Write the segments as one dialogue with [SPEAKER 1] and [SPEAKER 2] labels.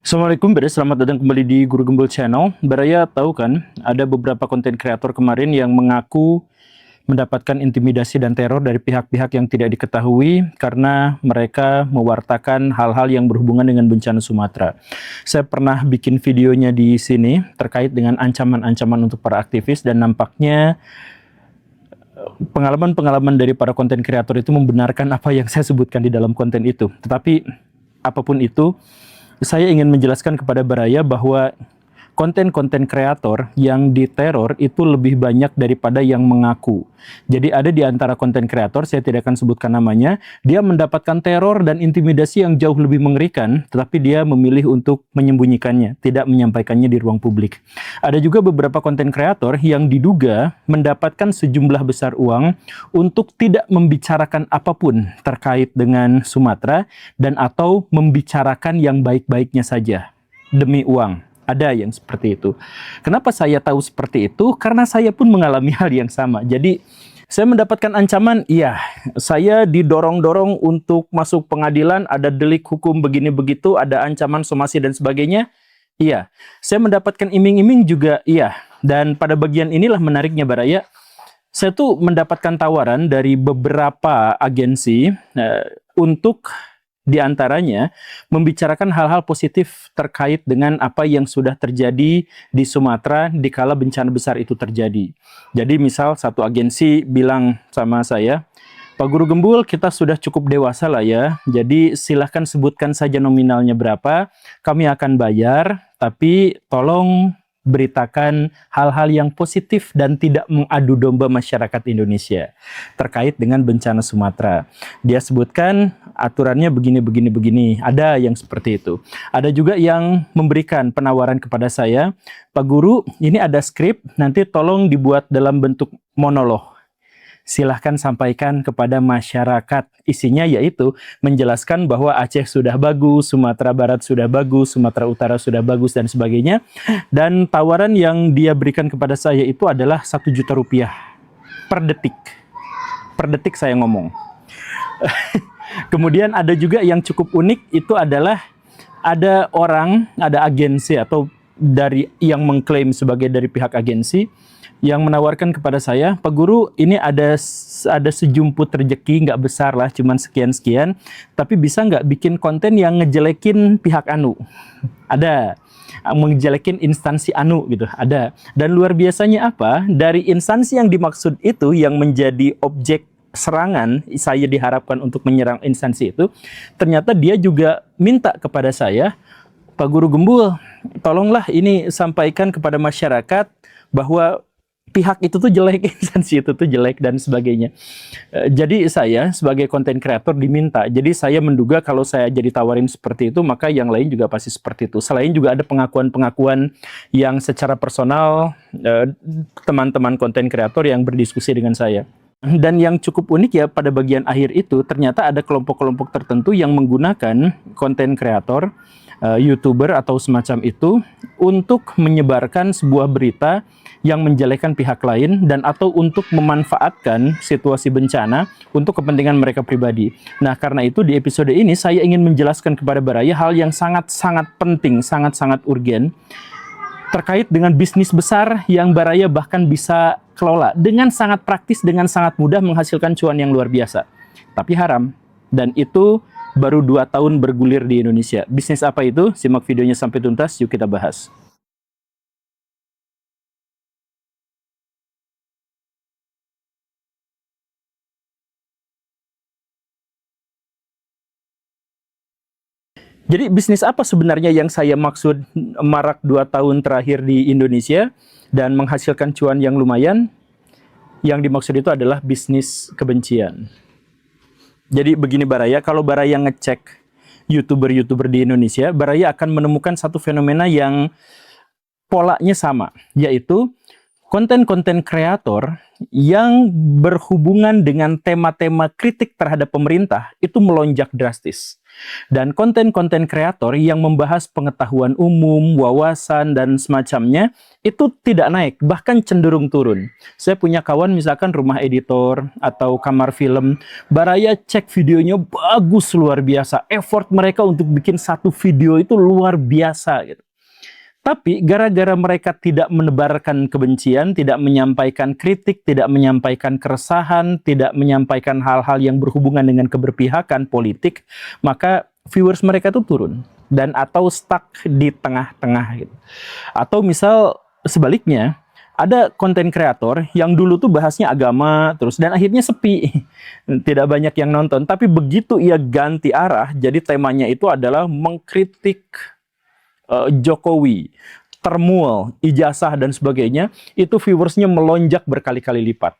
[SPEAKER 1] Assalamualaikum Bre, selamat datang kembali di Guru Gembul Channel. Beraya tahu kan, ada beberapa konten kreator kemarin yang mengaku mendapatkan intimidasi dan teror dari pihak-pihak yang tidak diketahui karena mereka mewartakan hal-hal yang berhubungan dengan bencana Sumatera. Saya pernah bikin videonya di sini terkait dengan ancaman-ancaman untuk para aktivis dan nampaknya pengalaman-pengalaman dari para konten kreator itu membenarkan apa yang saya sebutkan di dalam konten itu. Tetapi apapun itu, saya ingin menjelaskan kepada Baraya bahwa konten-konten kreator yang diteror itu lebih banyak daripada yang mengaku. Jadi ada di antara konten kreator, saya tidak akan sebutkan namanya, dia mendapatkan teror dan intimidasi yang jauh lebih mengerikan, tetapi dia memilih untuk menyembunyikannya, tidak menyampaikannya di ruang publik. Ada juga beberapa konten kreator yang diduga mendapatkan sejumlah besar uang untuk tidak membicarakan apapun terkait dengan Sumatera dan atau membicarakan yang baik-baiknya saja demi uang. Ada yang seperti itu. Kenapa saya tahu seperti itu? Karena saya pun mengalami hal yang sama. Jadi saya mendapatkan ancaman, iya, saya didorong-dorong untuk masuk pengadilan, ada delik hukum begini begitu, ada ancaman somasi dan sebagainya. Iya, saya mendapatkan iming-iming juga, iya. Dan pada bagian inilah menariknya Baraya. Saya tuh mendapatkan tawaran dari beberapa agensi untuk di antaranya membicarakan hal-hal positif terkait dengan apa yang sudah terjadi di Sumatera dikala bencana besar itu terjadi. Jadi misal satu agensi bilang sama saya, Pak Guru Gembul, kita sudah cukup dewasa lah ya, jadi silahkan sebutkan saja nominalnya berapa, kami akan bayar, tapi tolong beritakan hal-hal yang positif dan tidak mengadu domba masyarakat Indonesia terkait dengan bencana Sumatera. Dia sebutkan aturannya begini. Ada yang seperti itu. Ada juga yang memberikan penawaran kepada saya, Pak Guru, ini ada skrip, nanti tolong dibuat dalam bentuk monolog. Silahkan sampaikan kepada masyarakat. Isinya yaitu menjelaskan bahwa Aceh sudah bagus, Sumatera Barat sudah bagus, Sumatera Utara sudah bagus, dan sebagainya. Dan tawaran yang dia berikan kepada saya itu adalah 1 juta rupiah per detik. Per detik saya ngomong. Kemudian ada juga yang cukup unik, itu adalah ada orang, ada agensi atau dari yang mengklaim sebagai dari pihak agensi yang menawarkan kepada saya, Pak Guru, ini ada sejumput rezeki, nggak besar lah, cuman sekian-sekian, tapi bisa nggak bikin konten yang ngejelekin pihak anu? Ada. Menjelekin instansi anu gitu, ada. Dan luar biasanya apa? Dari instansi yang dimaksud itu, yang menjadi objek serangan, saya diharapkan untuk menyerang instansi itu, ternyata dia juga minta kepada saya, Pak Guru Gembul, tolonglah ini sampaikan kepada masyarakat bahwa pihak itu tuh jelek, instansi itu tuh jelek, dan sebagainya. Jadi saya sebagai konten kreator diminta. Jadi saya menduga kalau saya jadi tawarin seperti itu, maka yang lain juga pasti seperti itu. Selain juga ada pengakuan-pengakuan yang secara personal teman-teman konten kreator yang berdiskusi dengan saya. Dan yang cukup unik ya, pada bagian akhir itu ternyata ada kelompok-kelompok tertentu yang menggunakan konten kreator, YouTuber atau semacam itu untuk menyebarkan sebuah berita yang menjelekkan pihak lain dan atau untuk memanfaatkan situasi bencana untuk kepentingan mereka pribadi. Nah, karena itu di episode ini saya ingin menjelaskan kepada Baraya hal yang sangat-sangat penting, sangat-sangat urgen terkait dengan bisnis besar yang Baraya bahkan bisa kelola dengan sangat praktis, dengan sangat mudah menghasilkan cuan yang luar biasa. Tapi haram. Dan itu baru 2 tahun bergulir di Indonesia. Bisnis apa itu? Simak videonya sampai tuntas, yuk kita bahas. Jadi bisnis apa sebenarnya yang saya maksud marak 2 tahun terakhir di Indonesia dan menghasilkan cuan yang lumayan? Yang dimaksud itu adalah bisnis kebencian. Jadi begini Baraya, kalau Baraya ngecek YouTuber-YouTuber di Indonesia, Baraya akan menemukan satu fenomena yang polanya sama, yaitu konten-konten kreator yang berhubungan dengan tema-tema kritik terhadap pemerintah itu melonjak drastis. Dan konten-konten kreator yang membahas pengetahuan umum, wawasan, dan semacamnya itu tidak naik, bahkan cenderung turun. Saya punya kawan misalkan rumah editor atau kamar film, baraya cek videonya bagus luar biasa. Effort mereka untuk bikin satu video itu luar biasa gitu. Tapi gara-gara mereka tidak menebarkan kebencian, tidak menyampaikan kritik, tidak menyampaikan keresahan, tidak menyampaikan hal-hal yang berhubungan dengan keberpihakan politik, maka viewers mereka itu turun dan atau stuck di tengah-tengah gitu. Atau misal sebaliknya, ada konten kreator yang dulu tuh bahasnya agama terus dan akhirnya sepi. Tidak banyak yang nonton, tapi begitu ia ganti arah, jadi temanya itu adalah mengkritik Jokowi, termual, ijazah dan sebagainya, itu viewersnya melonjak berkali-kali lipat.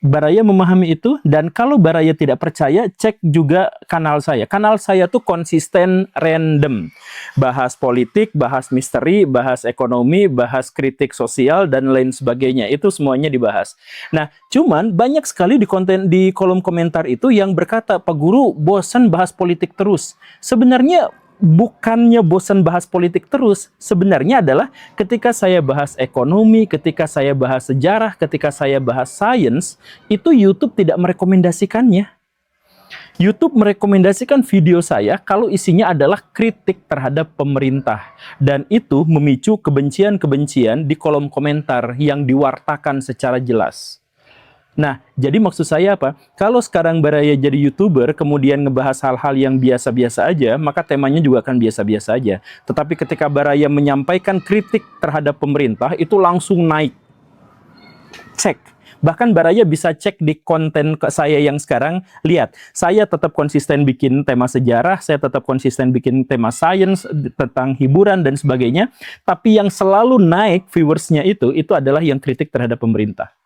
[SPEAKER 1] Baraya memahami itu, dan kalau Baraya tidak percaya, cek juga kanal saya. Kanal saya tuh konsisten random. Bahas politik, bahas misteri, bahas ekonomi, bahas kritik sosial, dan lain sebagainya. Itu semuanya dibahas. Nah, cuman banyak sekali di kolom komentar itu yang berkata, Pak Guru, bosan bahas politik terus. Sebenarnya bukannya bosan bahas politik terus, sebenarnya adalah ketika saya bahas ekonomi, ketika saya bahas sejarah, ketika saya bahas sains, itu YouTube tidak merekomendasikannya. YouTube merekomendasikan video saya kalau isinya adalah kritik terhadap pemerintah. Dan itu memicu kebencian-kebencian di kolom komentar yang diwartakan secara jelas. Nah, jadi maksud saya apa? Kalau sekarang Baraya jadi YouTuber, kemudian ngebahas hal-hal yang biasa-biasa aja, maka temanya juga akan biasa-biasa aja. Tetapi ketika Baraya menyampaikan kritik terhadap pemerintah, itu langsung naik. Cek. Bahkan Baraya bisa cek di konten saya yang sekarang, lihat, saya tetap konsisten bikin tema sejarah, saya tetap konsisten bikin tema sains, tentang hiburan dan sebagainya, tapi yang selalu naik viewersnya itu adalah yang kritik terhadap pemerintah.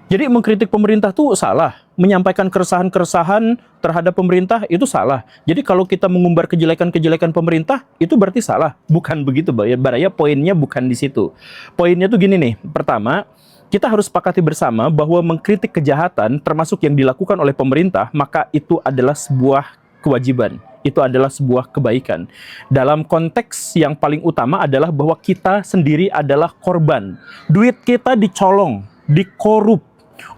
[SPEAKER 1] Jadi mengkritik pemerintah itu salah, menyampaikan keresahan-keresahan terhadap pemerintah itu salah. Jadi kalau kita mengumbar kejelekan-kejelekan pemerintah itu berarti salah. Bukan begitu, Baraya, poinnya bukan di situ. Poinnya tuh gini nih, pertama, kita harus sepakati bersama bahwa mengkritik kejahatan termasuk yang dilakukan oleh pemerintah, maka itu adalah sebuah kewajiban. Itu adalah sebuah kebaikan. Dalam konteks yang paling utama adalah bahwa kita sendiri adalah korban. Duit kita dicolong, dikorup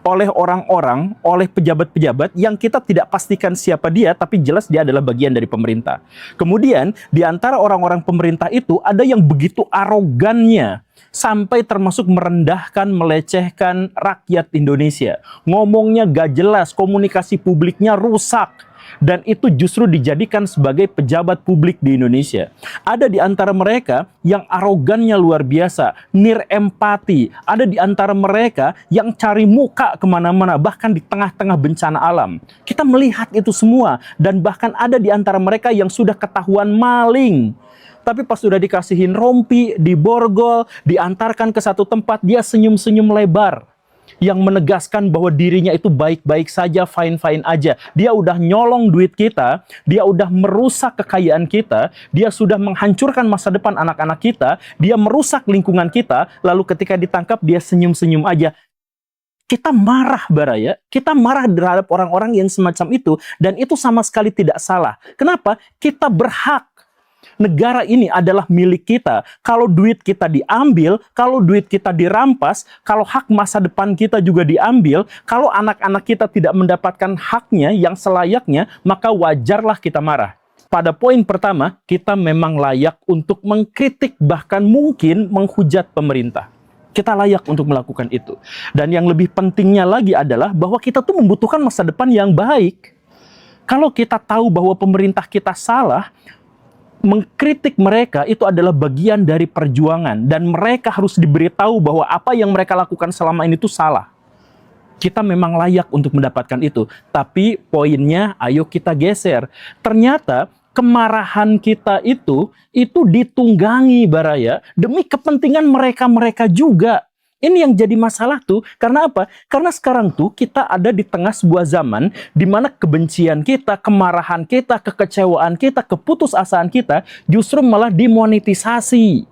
[SPEAKER 1] oleh orang-orang, oleh pejabat-pejabat yang kita tidak pastikan siapa dia, tapi jelas dia adalah bagian dari pemerintah. Kemudian, di antara orang-orang pemerintah itu, ada yang begitu arogannya, sampai termasuk merendahkan, melecehkan rakyat Indonesia. Ngomongnya gak jelas, komunikasi publiknya rusak. Dan itu justru dijadikan sebagai pejabat publik di Indonesia. Ada di antara mereka yang arogannya luar biasa, nirempati. Ada di antara mereka yang cari muka kemana-mana, bahkan di tengah-tengah bencana alam. Kita melihat itu semua, dan bahkan ada di antara mereka yang sudah ketahuan maling. Tapi pas sudah dikasihin rompi, diborgol, diantarkan ke satu tempat, dia senyum-senyum lebar. Yang menegaskan bahwa dirinya itu baik-baik saja, fine-fine aja. Dia udah nyolong duit kita, dia udah merusak kekayaan kita, dia sudah menghancurkan masa depan anak-anak kita, dia merusak lingkungan kita, lalu ketika ditangkap dia senyum-senyum aja. Kita marah, Baraya, kita marah terhadap orang-orang yang semacam itu, dan itu sama sekali tidak salah. Kenapa? Kita berhak. Negara ini adalah milik kita. Kalau duit kita diambil, kalau duit kita dirampas, kalau hak masa depan kita juga diambil, kalau anak-anak kita tidak mendapatkan haknya yang selayaknya, maka wajarlah kita marah. Pada poin pertama, kita memang layak untuk mengkritik, bahkan mungkin menghujat pemerintah. Kita layak untuk melakukan itu. Dan yang lebih pentingnya lagi adalah bahwa kita tuh membutuhkan masa depan yang baik. Kalau kita tahu bahwa pemerintah kita salah, mengkritik mereka itu adalah bagian dari perjuangan, dan mereka harus diberitahu bahwa apa yang mereka lakukan selama ini itu salah. Kita memang layak untuk mendapatkan itu, tapi poinnya ayo kita geser. Ternyata kemarahan kita itu ditunggangi, Baraya, demi kepentingan mereka-mereka juga. Ini yang jadi masalah tuh, karena apa? Karena sekarang tuh kita ada di tengah sebuah zaman di mana kebencian kita, kemarahan kita, kekecewaan kita, keputusasaan kita justru malah dimonetisasi.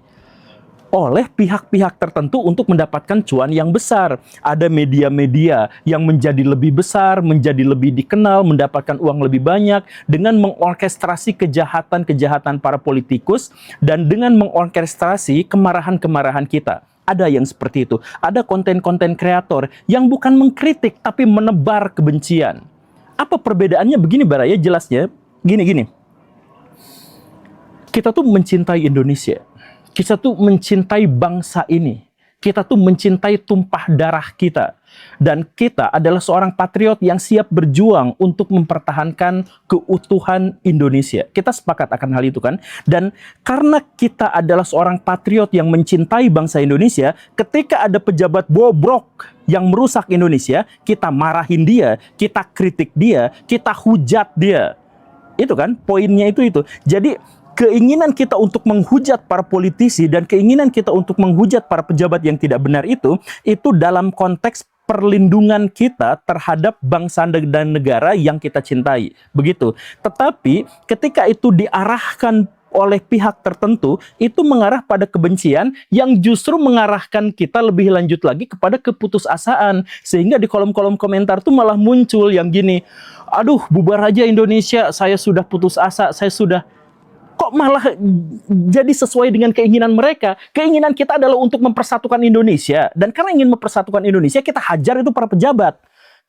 [SPEAKER 1] oleh pihak-pihak tertentu untuk mendapatkan cuan yang besar. Ada media-media yang menjadi lebih besar, menjadi lebih dikenal, mendapatkan uang lebih banyak dengan mengorkestrasi kejahatan-kejahatan para politikus dan dengan mengorkestrasi kemarahan-kemarahan kita. Ada yang seperti itu. Ada konten-konten kreator yang bukan mengkritik tapi menebar kebencian. Apa perbedaannya? Begini Baraya, jelasnya gini. Kita tuh mencintai Indonesia. Kita tuh mencintai bangsa ini. Kita tuh mencintai tumpah darah kita. Dan kita adalah seorang patriot yang siap berjuang untuk mempertahankan keutuhan Indonesia. Kita sepakat akan hal itu kan? Dan karena kita adalah seorang patriot yang mencintai bangsa Indonesia, ketika ada pejabat bobrok yang merusak Indonesia, kita marahin dia, kita kritik dia, kita hujat dia. Itu kan poinnya itu. Jadi keinginan kita untuk menghujat para politisi dan keinginan kita untuk menghujat para pejabat yang tidak benar itu dalam konteks perlindungan kita terhadap bangsa dan negara yang kita cintai. Begitu. Tetapi ketika itu diarahkan oleh pihak tertentu, itu mengarah pada kebencian yang justru mengarahkan kita lebih lanjut lagi kepada keputusasaan. Sehingga di kolom-kolom komentar tuh malah muncul yang gini, aduh bubar aja Indonesia, saya sudah putus asa, saya sudah... Kok malah jadi sesuai dengan keinginan mereka? Keinginan kita adalah untuk mempersatukan Indonesia. Dan karena ingin mempersatukan Indonesia, kita hajar itu para pejabat.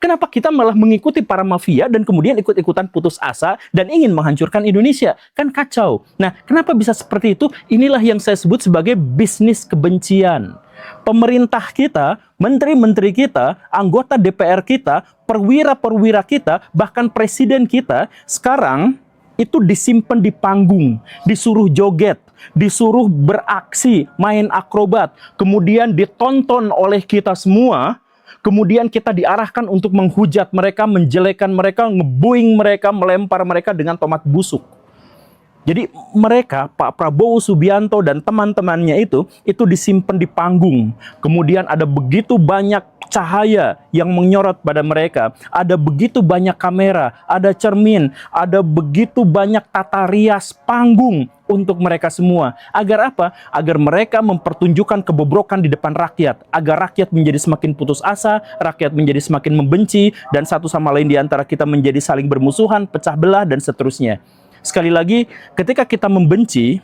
[SPEAKER 1] Kenapa kita malah mengikuti para mafia dan kemudian ikut-ikutan putus asa dan ingin menghancurkan Indonesia? Kan kacau. Nah, kenapa bisa seperti itu? Inilah yang saya sebut sebagai bisnis kebencian. Pemerintah kita, menteri-menteri kita, anggota DPR kita, perwira-perwira kita, bahkan presiden kita, sekarang itu disimpan di panggung, disuruh joget, disuruh beraksi, main akrobat, kemudian ditonton oleh kita semua, kemudian kita diarahkan untuk menghujat mereka, menjelekan mereka, ngebuing mereka, melempar mereka dengan tomat busuk. Jadi mereka, Pak Prabowo Subianto dan teman-temannya itu disimpan di panggung. Kemudian ada begitu banyak cahaya yang menyorot pada mereka. Ada begitu banyak kamera, ada cermin, ada begitu banyak tata rias panggung untuk mereka semua. Agar apa? Agar mereka mempertunjukkan kebobrokan di depan rakyat. Agar rakyat menjadi semakin putus asa, rakyat menjadi semakin membenci, dan satu sama lain di antara kita menjadi saling bermusuhan, pecah belah, dan seterusnya. Sekali lagi, ketika kita membenci,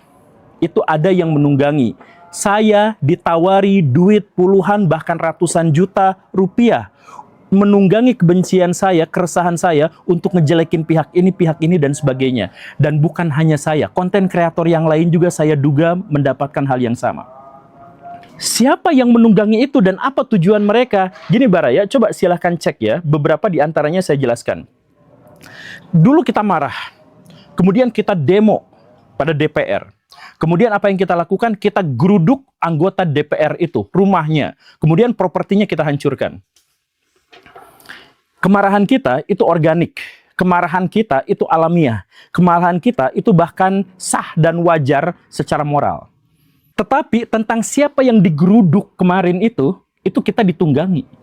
[SPEAKER 1] itu ada yang menunggangi. Saya ditawari duit puluhan bahkan ratusan juta rupiah. Menunggangi kebencian saya, keresahan saya untuk ngejelekin pihak ini, dan sebagainya. Dan bukan hanya saya, konten kreator yang lain juga saya duga mendapatkan hal yang sama. Siapa yang menunggangi itu dan apa tujuan mereka? Gini Baraya, coba silahkan cek ya. Beberapa di antaranya saya jelaskan. Dulu kita marah. Kemudian kita demo pada DPR. Kemudian apa yang kita lakukan? Kita geruduk anggota DPR itu, rumahnya. Kemudian propertinya kita hancurkan. Kemarahan kita itu organik. Kemarahan kita itu alamiah. Kemarahan kita itu bahkan sah dan wajar secara moral. Tetapi tentang siapa yang digeruduk kemarin itu kita ditunggangi.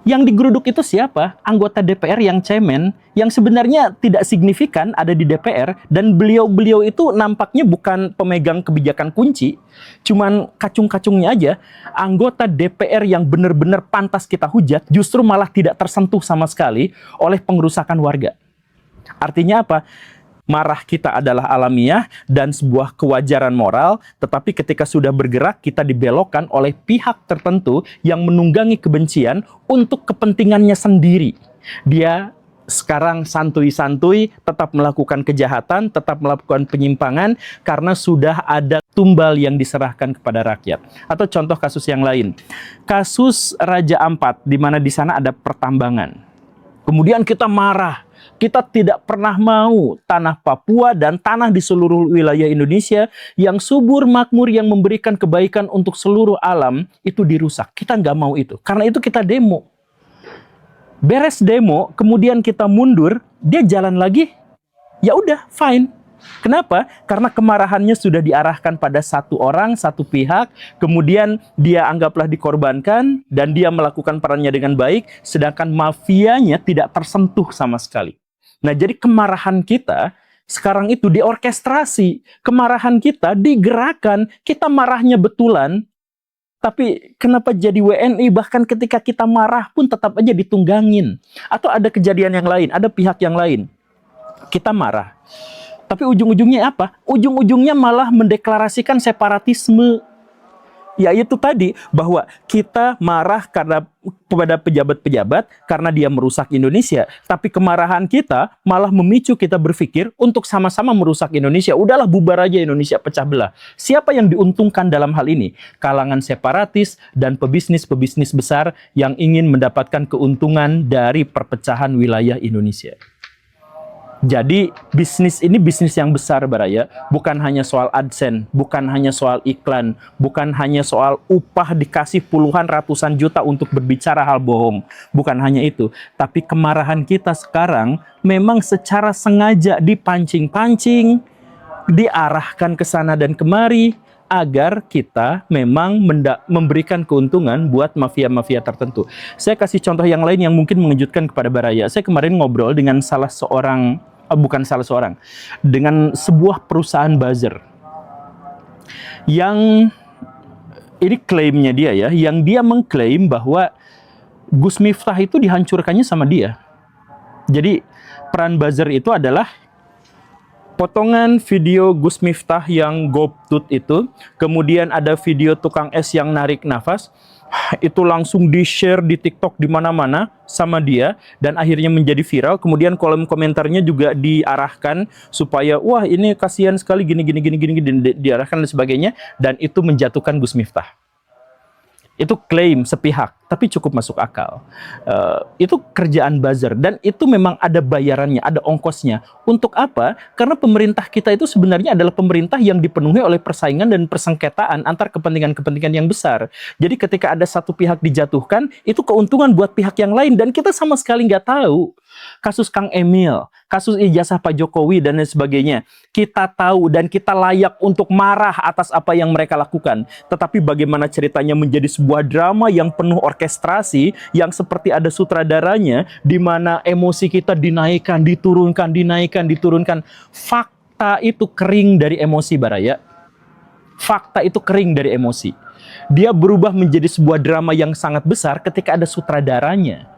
[SPEAKER 1] Yang digeruduk itu siapa? Anggota DPR yang cemen, yang sebenarnya tidak signifikan ada di DPR, dan beliau-beliau itu nampaknya bukan pemegang kebijakan kunci, cuman kacung-kacungnya aja. Anggota DPR yang benar-benar pantas kita hujat, justru malah tidak tersentuh sama sekali oleh pengerusakan warga. Artinya apa? Marah kita adalah alamiah dan sebuah kewajaran moral, tetapi ketika sudah bergerak, kita dibelokkan oleh pihak tertentu yang menunggangi kebencian untuk kepentingannya sendiri. Dia sekarang santuy-santuy tetap melakukan kejahatan, tetap melakukan penyimpangan, karena sudah ada tumbal yang diserahkan kepada rakyat. Atau contoh kasus yang lain, kasus Raja Ampat, di mana di sana ada pertambangan. Kemudian kita marah. Kita tidak pernah mau tanah Papua dan tanah di seluruh wilayah Indonesia yang subur, makmur, yang memberikan kebaikan untuk seluruh alam itu dirusak. Kita nggak mau itu. Karena itu kita demo. Beres demo, kemudian kita mundur, dia jalan lagi. Ya udah, fine. Kenapa? Karena kemarahannya sudah diarahkan pada satu orang, satu pihak, kemudian dia anggaplah dikorbankan, dan dia melakukan perannya dengan baik, sedangkan mafianya tidak tersentuh sama sekali. Nah, jadi kemarahan kita sekarang itu diorkestrasi, kemarahan kita digerakkan, kita marahnya betulan, tapi kenapa jadi WNI bahkan ketika kita marah pun tetap aja ditunggangin. Atau ada kejadian yang lain, ada pihak yang lain. Kita marah. Tapi ujung-ujungnya apa? Ujung-ujungnya malah mendeklarasikan separatisme. Yaitu tadi bahwa kita marah karena kepada pejabat-pejabat karena dia merusak Indonesia, tapi kemarahan kita malah memicu kita berpikir untuk sama-sama merusak Indonesia. Udahlah, bubar aja Indonesia, pecah belah. Siapa yang diuntungkan dalam hal ini? Kalangan separatis dan pebisnis-pebisnis besar yang ingin mendapatkan keuntungan dari perpecahan wilayah Indonesia. Jadi bisnis ini bisnis yang besar, Baraya. Bukan hanya soal AdSense, bukan hanya soal iklan, bukan hanya soal upah dikasih puluhan ratusan juta untuk berbicara hal bohong. Bukan hanya itu, tapi kemarahan kita sekarang memang secara sengaja dipancing-pancing, diarahkan ke sana dan kemari agar kita memang memberikan keuntungan buat mafia-mafia tertentu. Saya kasih contoh yang lain yang mungkin mengejutkan kepada Baraya. Saya kemarin ngobrol dengan dengan sebuah perusahaan buzzer yang ini klaimnya dia ya, yang dia mengklaim bahwa Gus Miftah itu dihancurkannya sama dia. Jadi peran buzzer itu adalah potongan video Gus Miftah yang gobtut itu, kemudian ada video tukang es yang narik nafas, itu langsung di-share di TikTok di mana-mana sama dia dan akhirnya menjadi viral. Kemudian kolom komentarnya juga diarahkan supaya wah ini kasihan sekali gini diarahkan dan sebagainya, dan itu menjatuhkan Gus Miftah. Itu klaim sepihak, tapi cukup masuk akal. Itu kerjaan buzzer, dan itu memang ada bayarannya, ada ongkosnya. Untuk apa? Karena pemerintah kita itu sebenarnya adalah pemerintah yang dipenuhi oleh persaingan dan persengketaan antar kepentingan-kepentingan yang besar. Jadi ketika ada satu pihak dijatuhkan, itu keuntungan buat pihak yang lain, dan kita sama sekali nggak tahu. Kasus Kang Emil, kasus ijazah Pak Jokowi dan lain sebagainya, kita tahu dan kita layak untuk marah atas apa yang mereka lakukan. Tetapi bagaimana ceritanya menjadi sebuah drama yang penuh orkestrasi, yang seperti ada sutradaranya, di mana emosi kita dinaikkan, diturunkan. Fakta itu kering dari emosi, Baraya. Fakta itu kering dari emosi. Dia berubah menjadi sebuah drama yang sangat besar ketika ada sutradaranya.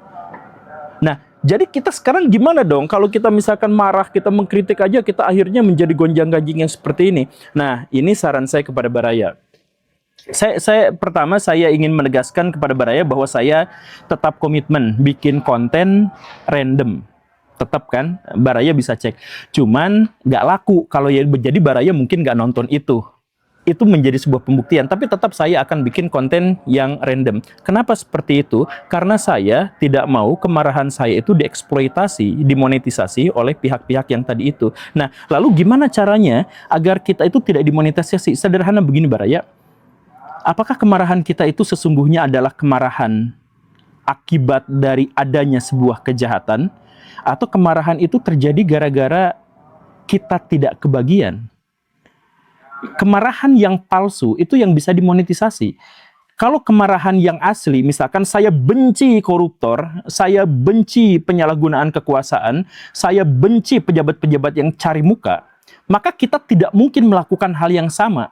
[SPEAKER 1] Nah, jadi kita sekarang gimana dong kalau kita misalkan marah, kita mengkritik aja, kita akhirnya menjadi gonjang-ganjing yang seperti ini. Nah, ini saran saya kepada Baraya. Pertama saya ingin menegaskan kepada Baraya bahwa saya tetap komitmen bikin konten random. Tetap kan, Baraya bisa cek. Cuman nggak laku kalau ya, jadi Baraya mungkin nggak nonton itu. Itu menjadi sebuah pembuktian, tapi tetap saya akan bikin konten yang random. Kenapa seperti itu? Karena saya tidak mau kemarahan saya itu dieksploitasi, dimonetisasi oleh pihak-pihak yang tadi itu. Nah, lalu gimana caranya agar kita itu tidak dimonetisasi? Sederhana begini, Baraya. Apakah kemarahan kita itu sesungguhnya adalah kemarahan akibat dari adanya sebuah kejahatan, atau kemarahan itu terjadi gara-gara kita tidak kebagian? Kemarahan yang palsu itu yang bisa dimonetisasi. Kalau kemarahan yang asli, misalkan saya benci koruptor, saya benci penyalahgunaan kekuasaan, saya benci pejabat-pejabat yang cari muka, maka kita tidak mungkin melakukan hal yang sama.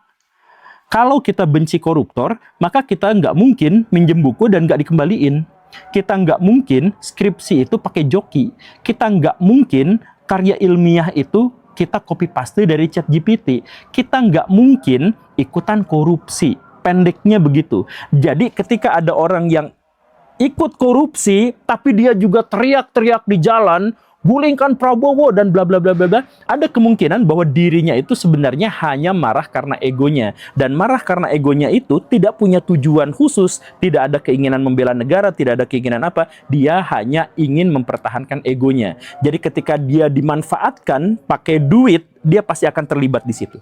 [SPEAKER 1] Kalau kita benci koruptor, maka kita nggak mungkin minjem buku dan nggak dikembaliin. Kita nggak mungkin skripsi itu pakai joki. Kita nggak mungkin karya ilmiah itu kita copy paste dari ChatGPT. Kita nggak mungkin ikutan korupsi. Pendeknya begitu. Jadi ketika ada orang yang ikut korupsi, tapi dia juga teriak-teriak di jalan, gulingkan Prabowo dan bla bla bla bla bla, ada kemungkinan bahwa dirinya itu sebenarnya hanya marah karena egonya, dan marah karena egonya itu tidak punya tujuan khusus, tidak ada keinginan membela negara, tidak ada keinginan apa, dia hanya ingin mempertahankan egonya. Jadi ketika dia dimanfaatkan pakai duit, dia pasti akan terlibat di situ.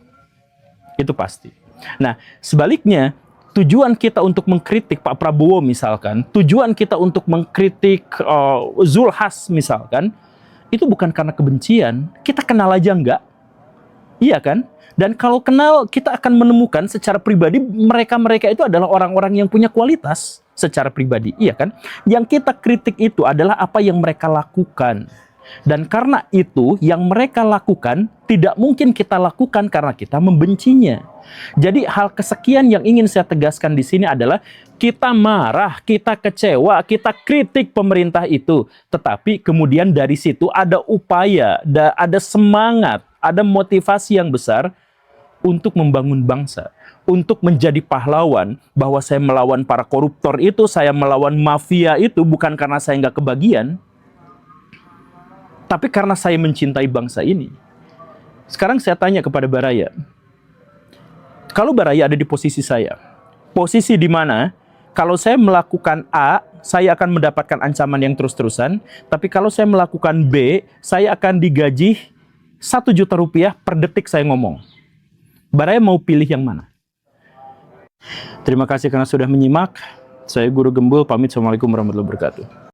[SPEAKER 1] Itu pasti. Nah, sebaliknya, tujuan kita untuk mengkritik Pak Prabowo misalkan, tujuan kita untuk mengkritik Zulkifli Hasan misalkan, itu bukan karena kebencian, kita kenal aja enggak, iya kan? Dan kalau kenal, kita akan menemukan secara pribadi mereka-mereka itu adalah orang-orang yang punya kualitas secara pribadi, iya kan? Yang kita kritik itu adalah apa yang mereka lakukan. Dan karena itu yang mereka lakukan tidak mungkin kita lakukan karena kita membencinya. Jadi hal kesekian yang ingin saya tegaskan di sini adalah kita marah, kita kecewa, kita kritik pemerintah itu. Tetapi kemudian dari situ ada upaya, ada semangat, ada motivasi yang besar untuk membangun bangsa, untuk menjadi pahlawan, bahwa saya melawan para koruptor itu, saya melawan mafia itu bukan karena saya nggak kebagian, tapi karena saya mencintai bangsa ini. Sekarang saya tanya kepada Baraya, kalau Baraya ada di posisi saya, posisi di mana kalau saya melakukan A, saya akan mendapatkan ancaman yang terus-terusan, tapi kalau saya melakukan B, saya akan digaji 1 juta rupiah per detik saya ngomong. Baraya mau pilih yang mana? Terima kasih karena sudah menyimak. Saya Guru Gembul, pamit. Assalamualaikum warahmatullahi wabarakatuh.